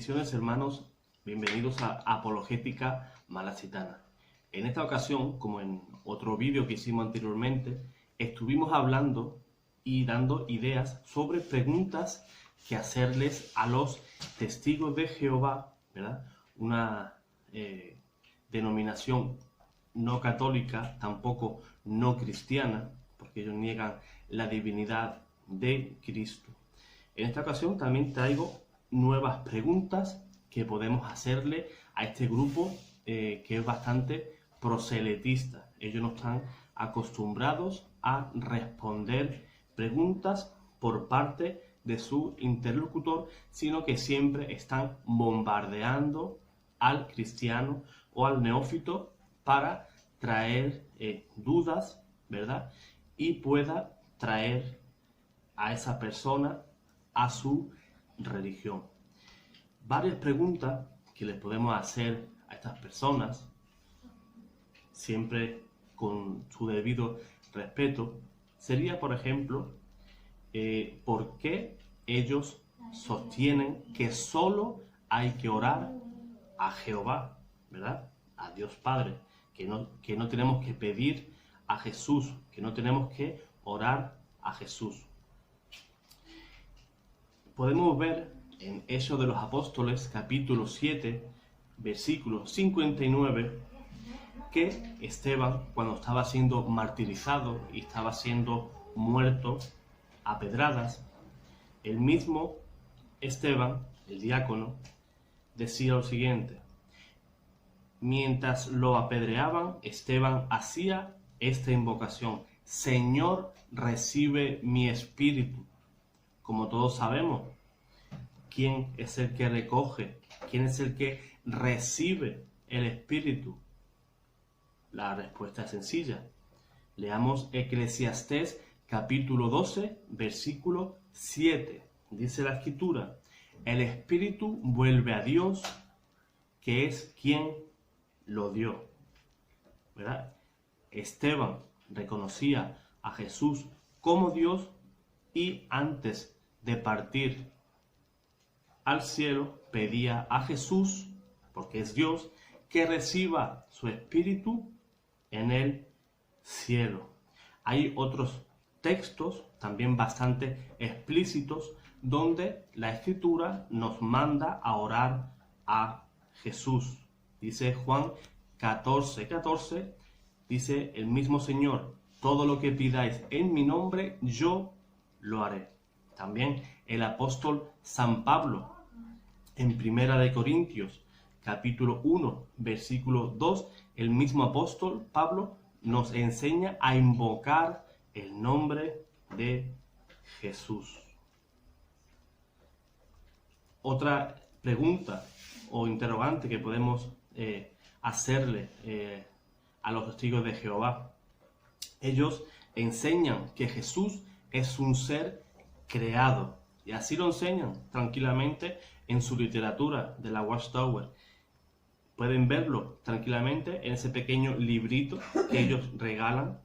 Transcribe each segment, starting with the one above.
Bendiciones, hermanos, bienvenidos a Apologética Malacitana. En esta ocasión, como en otro vídeo que hicimos anteriormente, estuvimos hablando y dando ideas sobre preguntas que hacerles a los testigos de Jehová, ¿verdad? Una denominación no católica, tampoco no cristiana, porque ellos niegan la divinidad de Cristo. En esta ocasión también traigo nuevas preguntas que podemos hacerle a este grupo que es bastante proselitista. Ellos no están acostumbrados a responder preguntas por parte de su interlocutor, sino que siempre están bombardeando al cristiano o al neófito para traer dudas, ¿verdad? Y pueda traer a esa persona a su religión. Varias preguntas que les podemos hacer a estas personas, siempre con su debido respeto, sería, por ejemplo, ¿por qué ellos sostienen que solo hay que orar a Jehová, ¿verdad? A Dios Padre, que no tenemos que pedir a Jesús, que no tenemos que orar a Jesús? Podemos ver en Hechos de los Apóstoles, capítulo 7, versículo 59, que Esteban, cuando estaba siendo martirizado y estaba siendo muerto a pedradas, el mismo Esteban, el diácono, decía lo siguiente: mientras lo apedreaban, Esteban hacía esta invocación: Señor, recibe mi espíritu. Como todos sabemos, ¿quién es el que recoge? ¿Quién es el que recibe el espíritu? La respuesta es sencilla. Leamos Eclesiastés capítulo 12, versículo 7. Dice la Escritura: el espíritu vuelve a Dios, que es quien lo dio. ¿Verdad? Esteban reconocía a Jesús como Dios y antes de partir al cielo pedía a Jesús, porque es Dios, que reciba su espíritu en el cielo. Hay otros textos también bastante explícitos donde la Escritura nos manda a orar a Jesús. Dice Juan 14:14, dice el mismo Señor: todo lo que pidáis en mi nombre, yo lo haré. También el apóstol San Pablo, en Primera de Corintios, capítulo 1, versículo 2, el mismo apóstol Pablo nos enseña a invocar el nombre de Jesús. Otra pregunta o interrogante que podemos hacerle a los testigos de Jehová: ellos enseñan que Jesús es un ser creado, y así lo enseñan tranquilamente en su literatura de la Watchtower. Pueden verlo tranquilamente en ese pequeño librito que ellos regalan,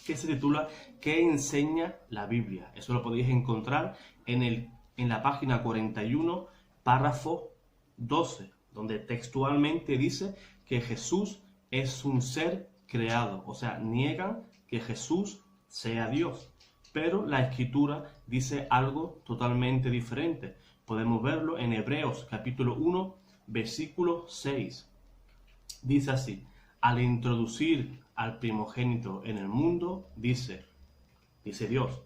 que se titula ¿Qué enseña la Biblia? Eso lo podéis encontrar en la página 41, párrafo 12, donde textualmente dice que Jesús es un ser creado. O sea, niegan que Jesús sea Dios. Pero la Escritura dice algo totalmente diferente. Podemos verlo en Hebreos capítulo 1, versículo 6. Dice así: al introducir al primogénito en el mundo, dice Dios,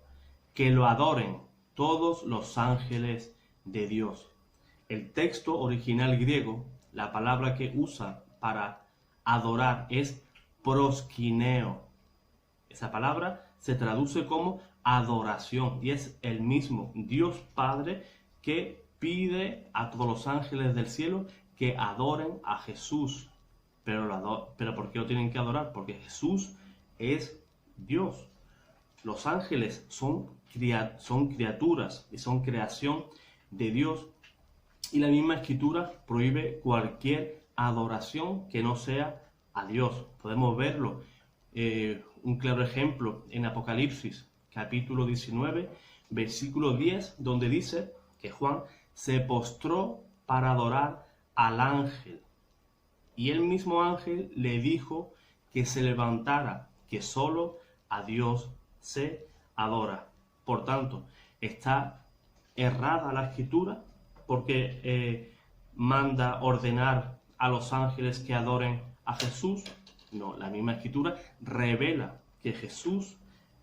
que lo adoren todos los ángeles de Dios. El texto original griego, la palabra que usa para adorar es proskineo. Esa palabra se traduce como adoración y es el mismo Dios Padre que pide a todos los ángeles del cielo que adoren a Jesús. Pero ¿por qué lo tienen que adorar? Porque Jesús es Dios. Los ángeles son criaturas y son creación de Dios, y la misma Escritura prohíbe cualquier adoración que no sea a Dios. Podemos verlo, un claro ejemplo en Apocalipsis capítulo 19, versículo 10, donde dice que Juan se postró para adorar al ángel. Y el mismo ángel le dijo que se levantara, que solo a Dios se adora. Por tanto, está errada la escritura porque manda ordenar a los ángeles que adoren a Jesús. No, la misma escritura revela que Jesús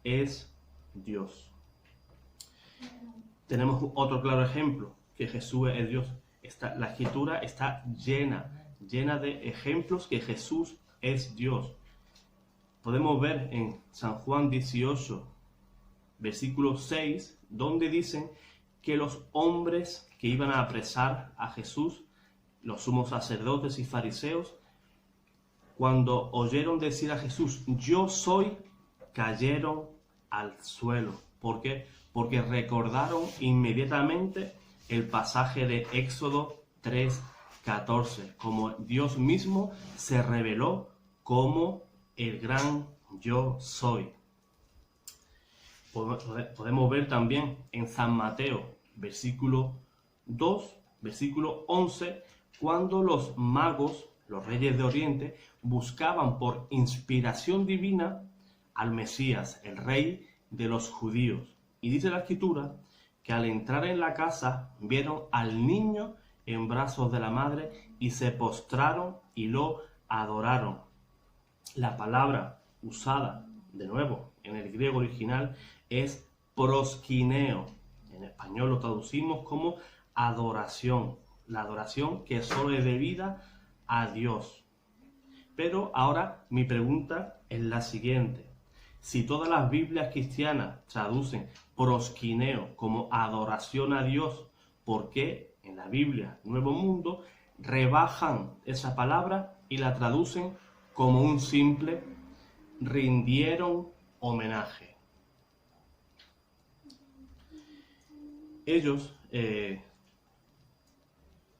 es Dios. Tenemos otro claro ejemplo, que Jesús es Dios. La escritura está llena de ejemplos que Jesús es Dios. Podemos ver en San Juan 18, versículo 6, donde dicen que los hombres que iban a apresar a Jesús, los sumos sacerdotes y fariseos, cuando oyeron decir a Jesús, yo soy, cayeron al suelo. ¿Por qué? Porque recordaron inmediatamente el pasaje de Éxodo 3:14, como Dios mismo se reveló como el gran yo soy. Podemos ver también en San Mateo, versículo 2, versículo 11, cuando los magos, los reyes de Oriente, buscaban por inspiración divina al Mesías, el rey de los judíos. Y dice la escritura que al entrar en la casa vieron al niño en brazos de la madre y se postraron y lo adoraron. La palabra usada, de nuevo, en el griego original es proskineo. En español lo traducimos como adoración. La adoración que solo es debida a Dios. Pero ahora mi pregunta es la siguiente. Si todas las Biblias cristianas traducen proskineo como adoración a Dios, ¿por qué en la Biblia Nuevo Mundo rebajan esa palabra y la traducen como un simple rindieron homenaje? Ellos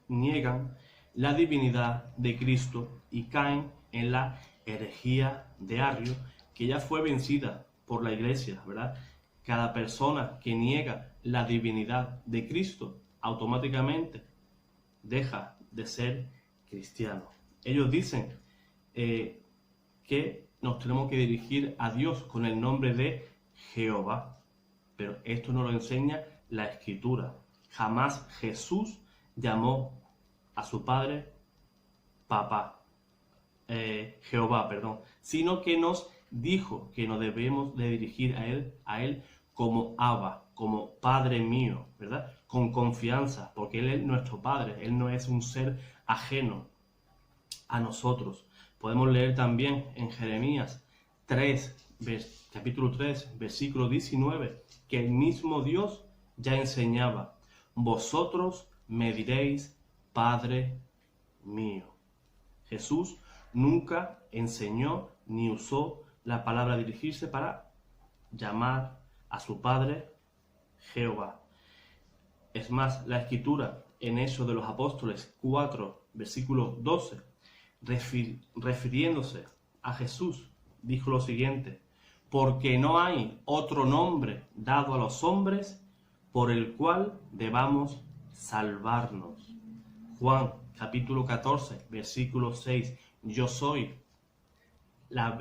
niegan la divinidad de Cristo y caen en la herejía de Arrio, que ya fue vencida por la Iglesia, ¿verdad? Cada persona que niega la divinidad de Cristo automáticamente deja de ser cristiano. Ellos dicen que nos tenemos que dirigir a Dios con el nombre de Jehová, pero esto no lo enseña la Escritura. Jamás Jesús llamó a su padre Jehová, sino que nos dijo que nos debemos de dirigir a él como Abba, como Padre mío, ¿verdad? Con confianza, porque Él es nuestro Padre, Él no es un ser ajeno a nosotros. Podemos leer también en Jeremías 3, capítulo 3, versículo 19, que el mismo Dios ya enseñaba, vosotros me diréis, Padre mío. Jesús nunca enseñó ni usó la palabra dirigirse para llamar a su Padre Jehová. Es más, la Escritura en Hechos de los Apóstoles 4, versículo 12, refiriéndose a Jesús, dijo lo siguiente, porque no hay otro nombre dado a los hombres por el cual debamos salvarnos. Juan capítulo 14, versículo 6, yo soy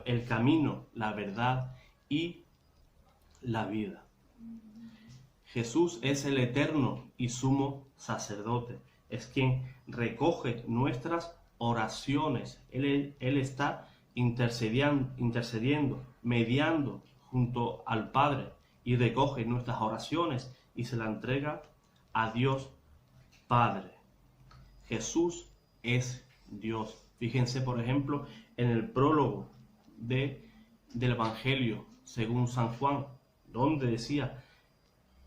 el camino, la verdad y la vida. Jesús es el eterno y sumo sacerdote, es quien recoge nuestras oraciones. Él está intercediendo, mediando junto al Padre y recoge nuestras oraciones y se la entrega a Dios Padre. Jesús es Dios. Fíjense, por ejemplo, en el prólogo del Evangelio según San Juan, donde decía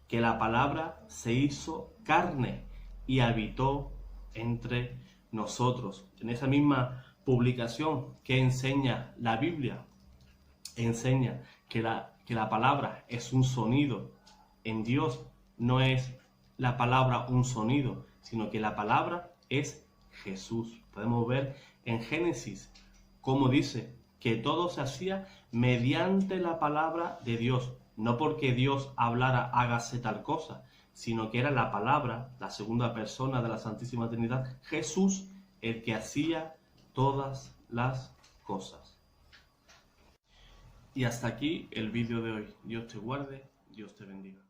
que la palabra se hizo carne y habitó entre nosotros. En esa misma publicación que enseña la Biblia, enseña que la palabra es un sonido. En Dios no es la palabra un sonido, sino que la palabra es Jesús. Podemos ver en Génesis cómo dice que todo se hacía mediante la palabra de Dios. No porque Dios hablara, hágase tal cosa, sino que era la palabra, la segunda persona de la Santísima Trinidad, Jesús, el que hacía todas las cosas. Y hasta aquí el vídeo de hoy. Dios te guarde, Dios te bendiga.